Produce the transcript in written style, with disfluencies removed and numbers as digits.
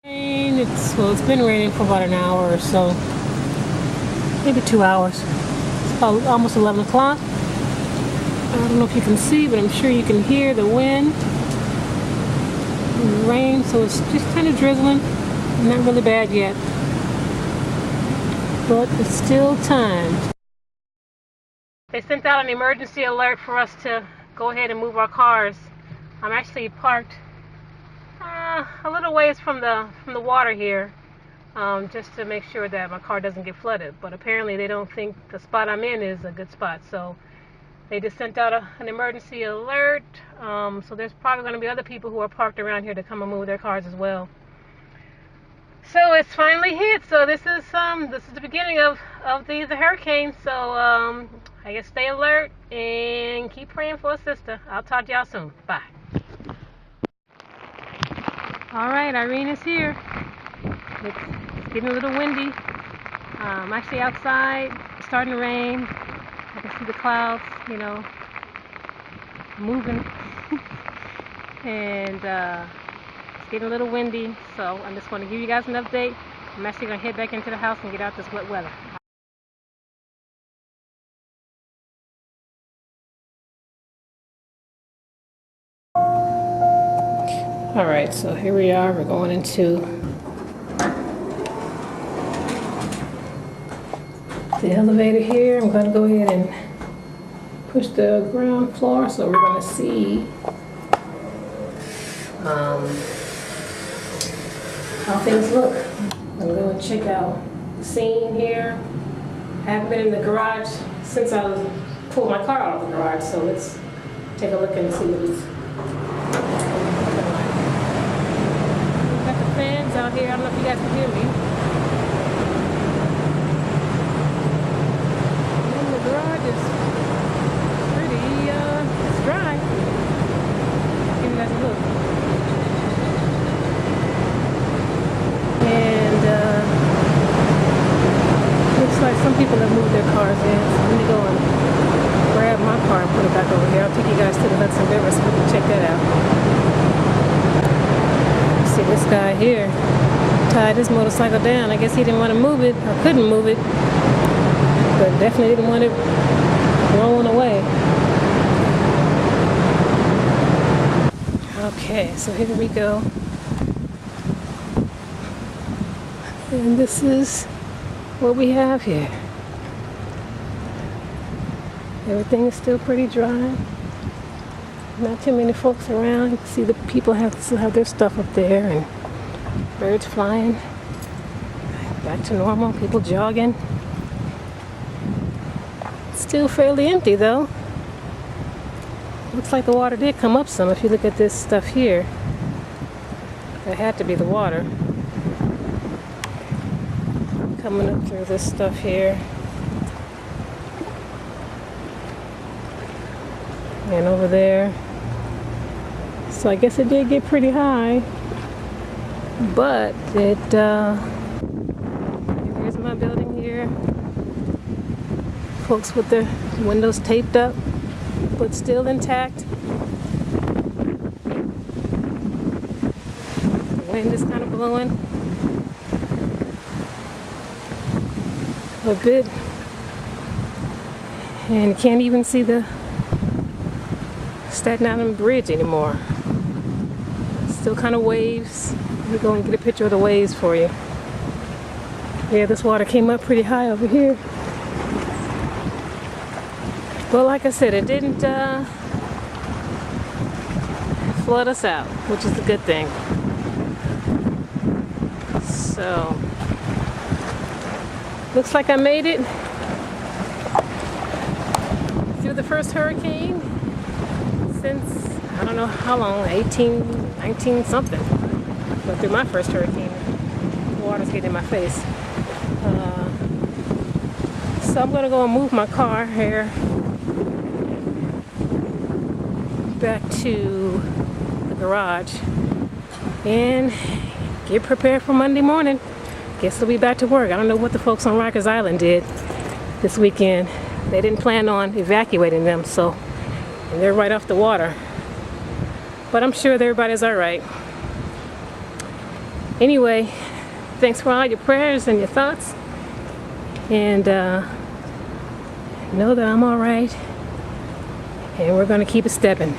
It's been raining for about an hour or so, maybe 2 hours. It's about almost 11 o'clock. I don't know if you can see, but I'm sure you can hear the wind and the rain, so it's just kind of drizzling. Not really bad yet, but it's still time. They sent out an emergency alert for us to go ahead and move our cars. I'm actually parked a little ways from the water here, just to make sure that my car doesn't get flooded. But apparently they don't think the spot I'm in is a good spot, so they just sent out an emergency alert. So there's probably going to be other people who are parked around here to come and move their cars as well. So it's finally hit. So this is the beginning of the hurricane. So I guess stay alert and keep praying for a sister. I'll talk to y'all soon. Bye. Alright, Irene is here. It's getting a little windy. I'm actually outside. It's starting to rain. I can see the clouds, moving. And it's getting a little windy. So I'm just going to give you guys an update. I'm actually going to head back into the house and get out this wet weather. Alright, so here we are. We're going into the elevator here. I'm going to go ahead and push the ground floor, so we're going to see how things look. I'm going to go and check out the scene here. I haven't been in the garage since I pulled my car out of the garage, so let's take a look and see what it's fans out here. I don't know if you guys can hear me. And the garage is pretty, it's dry. Give you guys a look. And looks like some people have moved their cars in. So let me go and grab my car and put it back over here. I'll take you guys to the Hudson River so we can check that out. See this guy here tied his motorcycle down. I guess he didn't want to move it, or couldn't move it, but definitely didn't want it rolling away. Okay, so here we go. And this is what we have here. Everything is still pretty dry. Not too many folks around. You can see the people still have their stuff up there, and birds flying. Back to normal. People jogging. Still fairly empty though. Looks like the water did come up some. If you look at this stuff here, that had to be the water coming up through this stuff here. And over there. So I guess it did get pretty high, but here's my building here. Folks with their windows taped up, but still intact. The wind is kind of blowing a bit, and you can't even see the Staten Island Bridge anymore. Still kind of waves. Let me go and get a picture of the waves for you. Yeah, this water came up pretty high over here. But like I said, it didn't flood us out, which is a good thing. So, looks like I made it through the first hurricane since, I don't know how long, 19 something. Went through my first hurricane. The water's getting in my face. So I'm gonna go and move my car here back to the garage and get prepared for Monday morning. Guess we'll be back to work. I don't know what the folks on Rikers Island did this weekend. They didn't plan on evacuating them, so and they're right off the water. But I'm sure everybody's all right. Anyway, thanks for all your prayers and your thoughts. And know that I'm all right. And we're going to keep it stepping.